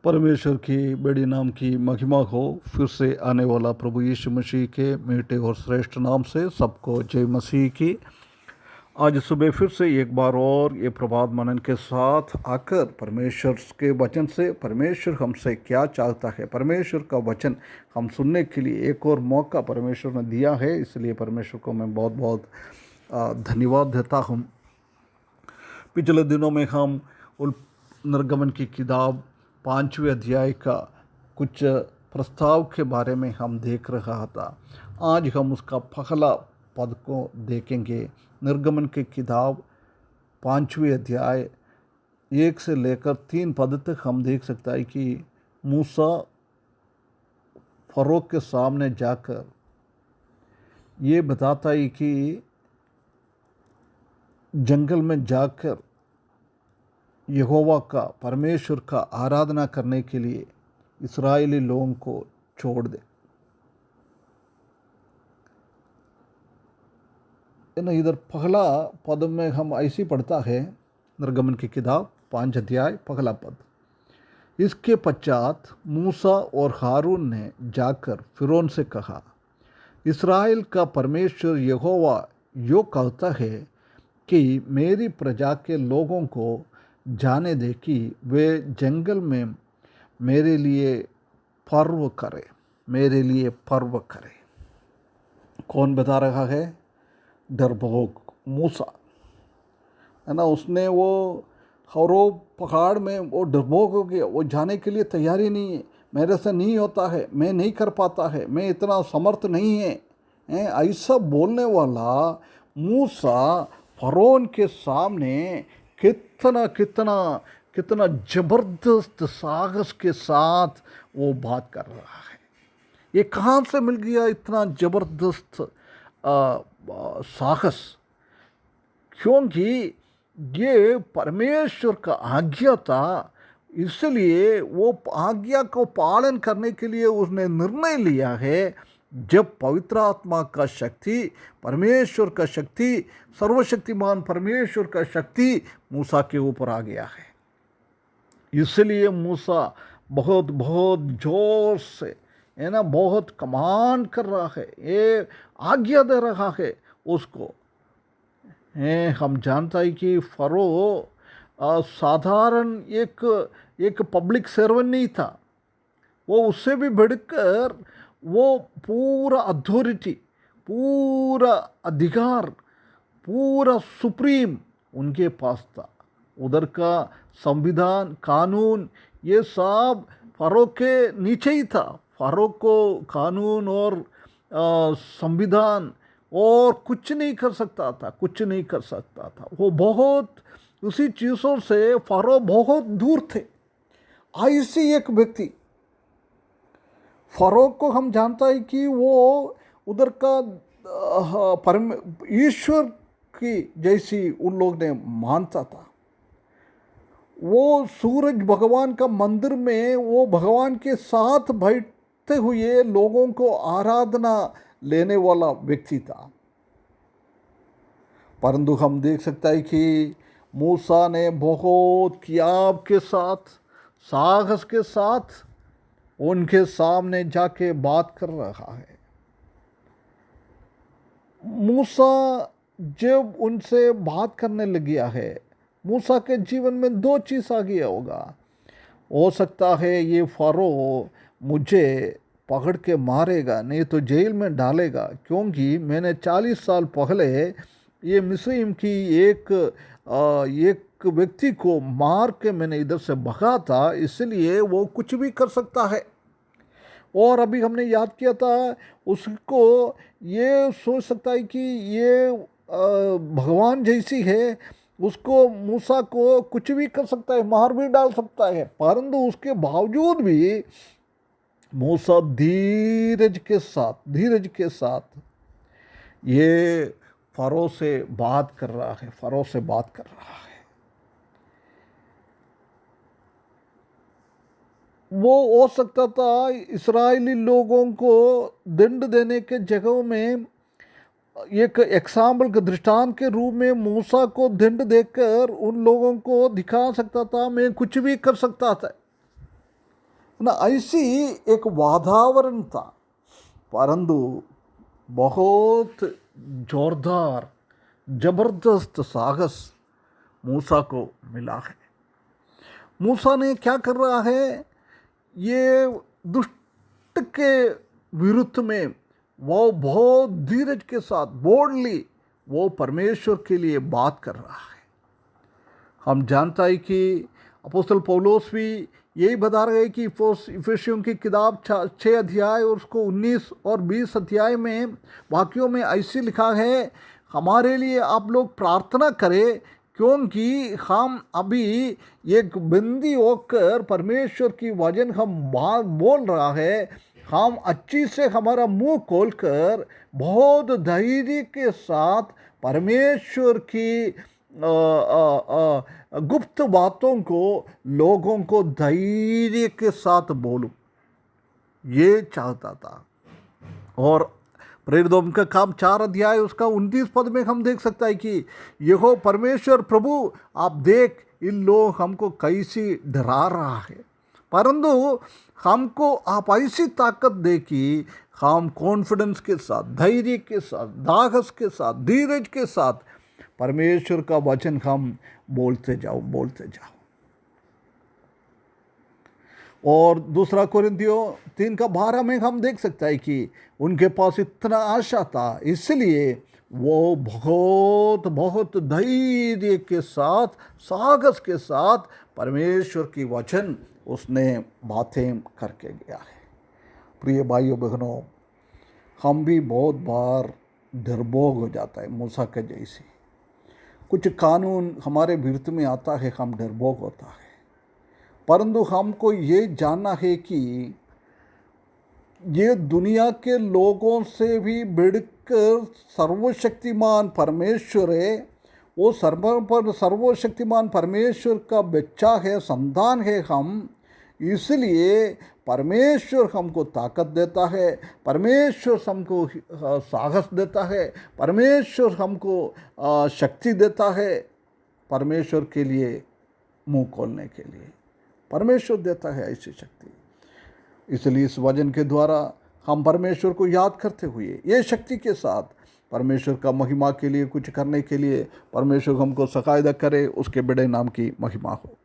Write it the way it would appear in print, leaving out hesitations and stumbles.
परमेश्वर की बड़ी नाम की महिमा हो। फिर से आने वाला प्रभु यीशु मसीह के मीठे और श्रेष्ठ नाम से सबको जय मसीह की। आज सुबह फिर से एक बार और ये प्रभात मनन के साथ आकर परमेश्वर के वचन से परमेश्वर हमसे क्या चाहता है, परमेश्वर का वचन हम सुनने के लिए एक और मौका परमेश्वर ने दिया है। इसलिए परमेश्वर को मैं बहुत बहुत धन्यवाद देता हूँ। पिछले दिनों में हम निर्गमन की किताब 5वें अध्याय का कुछ प्रस्ताव के बारे में हम देख रहा था। आज हम उसका पहला पद को देखेंगे। निर्गमन की किताब 5वें अध्याय 1 से लेकर 3 पद तक हम देख सकता है कि मूसा फरो के सामने जाकर ये बताता है कि जंगल में जाकर यहोवा का, परमेश्वर का आराधना करने के लिए इस्राएली लोगों को छोड़ दे। इधर पहला पद में हम ऐसी पढ़ता है, निर्गमन की किताब 5 अध्याय पहला पद। इसके पश्चात मूसा और हारून ने जाकर फिरौन से कहा, इस्राएल का परमेश्वर यहोवा यो कहता है कि मेरी प्रजा के लोगों को जाने दे कि वे जंगल में मेरे लिए पर्व करें, मेरे लिए पर्व करें। कौन बता रहा है? डरपोक मूसा है ना। उसने वो हरो पहाड़ में वो डरपोक हो गया, वो जाने के लिए तैयारी नहीं है। मेरे से नहीं होता है, मैं नहीं कर पाता है, मैं इतना समर्थ नहीं है, ऐसा बोलने वाला मूसा फरोन के सामने कितना कितना कितना जबरदस्त साहस के साथ वो बात कर रहा है। ये कहाँ से मिल गया इतना जबरदस्त साहस? क्योंकि ये परमेश्वर का आज्ञा था, इसलिए वो आज्ञा को पालन करने के लिए उसने निर्णय लिया है। जब पवित्र आत्मा का शक्ति, परमेश्वर का शक्ति, सर्वशक्तिमान परमेश्वर का शक्ति मूसा के ऊपर आ गया है, इसलिए मूसा बहुत बहुत जोर से है ना, बहुत कमांड कर रहा है, ये आज्ञा दे रहा है उसको। हम जानता है कि फरो साधारण एक पब्लिक सर्वेंट नहीं था, वो उससे भी बढ़कर वो पूरा अथॉरिटी, पूरा अधिकार, पूरा सुप्रीम उनके पास था। उधर का संविधान, कानून, ये सब फरो के नीचे ही था। फरो को कानून और संविधान और कुछ नहीं कर सकता था, कुछ नहीं कर सकता था। वो बहुत उसी चीज़ों से फरो बहुत दूर थे। ऐसी एक व्यक्ति फरो को हम जानता है कि वो उधर का ईश्वर की जैसी उन लोग ने मानता था। वो सूरज भगवान का मंदिर में वो भगवान के साथ बैठते हुए लोगों को आराधना लेने वाला व्यक्ति था। परंतु हम देख सकते हैं कि मूसा ने बहुत कियाब के साथ, साहस के साथ उनके सामने जाके बात कर रहा है। मूसा जब उनसे बात करने लग गया है, मूसा के जीवन में 2 चीज़ आ गया होगा। हो सकता है ये फरो मुझे पकड़ के मारेगा, नहीं तो जेल में डालेगा, क्योंकि मैंने 40 साल पहले ये मिस्र की एक व्यक्ति को मार के मैंने इधर से भगा था, इसलिए वो कुछ भी कर सकता है। और अभी हमने याद किया था, उसको ये सोच सकता है कि ये भगवान जैसी है, उसको मूसा को कुछ भी कर सकता है, मार भी डाल सकता है। परंतु उसके बावजूद भी मूसा धीरज के साथ ये फरो से बात कर रहा है, फरो से बात कर रहा है। वो हो सकता था इस्राएली लोगों को दंड देने के जगह में एक एग्जाम्पल के दृष्टांत के रूप में मूसा को दंड देकर उन लोगों को दिखा सकता था, मैं कुछ भी कर सकता था। ना ऐसी एक वातावरण था, परंतु बहुत जोरदार जबरदस्त साहस मूसा को मिला है। मूसा ने क्या कर रहा है, ये दुष्ट के विरुद्ध में वो बहुत धीरज के साथ बोल्डली वो परमेश्वर के लिए बात कर रहा है। हम जानता है कि अपोस्तल पौलुस भी यही बता रहे कि इफिसियों की किताब 6 अध्याय और उसको 19 और 20 अध्याय में वाक्यों में ऐसे लिखा है, हमारे लिए आप लोग प्रार्थना करें, क्योंकि हम अभी एक बंदी होकर परमेश्वर की वचन हम बात बोल रहा है, हम अच्छी से हमारा मुंह खोलकर बहुत धैर्य के साथ परमेश्वर की गुप्त बातों को लोगों को धैर्य के साथ बोलूं, ये चाहता था। और प्रेरितों का काम 4 अध्याय उसका 29 पद में हम देख सकता है कि यहो परमेश्वर प्रभु, आप देख इन लोग हमको कैसी डरा रहा है, परंतु हमको आप ऐसी ताकत दे कि हम कॉन्फिडेंस के साथ, धैर्य के साथ, साहस के साथ, धीरज के साथ परमेश्वर का वचन हम बोलते जाओ। और दूसरा कोरिन्थियों 3:12 में हम देख सकते हैं कि उनके पास इतना आशा था, इसलिए वो बहुत धैर्य के साथ, साहस के साथ परमेश्वर की वचन उसने बातें करके गया है। प्रिय भाइयों बहनों, हम भी बहुत बार डरपोक हो जाता है मूसा के जैसे। कुछ कानून हमारे विरुद्ध में आता है, हम डरपोक होता है, परंतु हमको ये जानना है कि ये दुनिया के लोगों से भी बढ़कर सर्वशक्तिमान परमेश्वर है। वो सर्वशक्तिमान परमेश्वर का बच्चा है, संतान है हम, इसलिए परमेश्वर हमको ताकत देता है, परमेश्वर हमको साहस देता है, परमेश्वर हमको शक्ति देता है, परमेश्वर के लिए मुंह खोलने के लिए परमेश्वर देता है ऐसी शक्ति। इसलिए इस वचन के द्वारा हम परमेश्वर को याद करते हुए ये शक्ति के साथ परमेश्वर का महिमा के लिए कुछ करने के लिए परमेश्वर हमको सकायदा करे, उसके बड़े नाम की महिमा हो।